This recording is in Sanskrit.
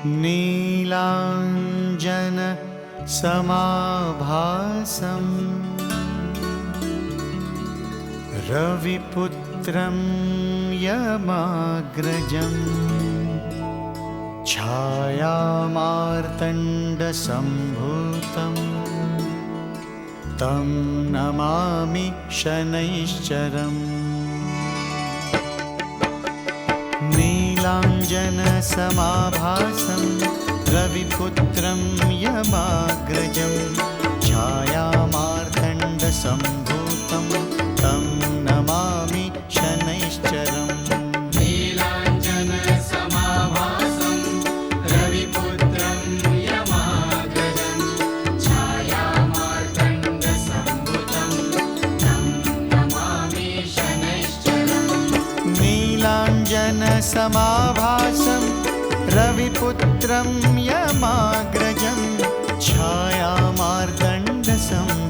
नीलाञ्जनसमाभासम् रविपुत्रं यमाग्रजम् छायामार्तण्डसम्भूतम् तं नमामि शनैश्चरम्। नीलाञ्जनसमाभासं रविपुत्रं यमाग्रजं छायामार्तण्डसम्भूतं तं नमामि शनैश्चरम्। नीलाञ्जनसमाभासं रविपुत्रं यमाग्रजं छायामार्तण्डसम्भूतं तं नमामि शनैश्चरम्। नीलाञ्जनसमाभासं रविपुत्रं यमाग्रजं छायामार्तण्डसम्भूतं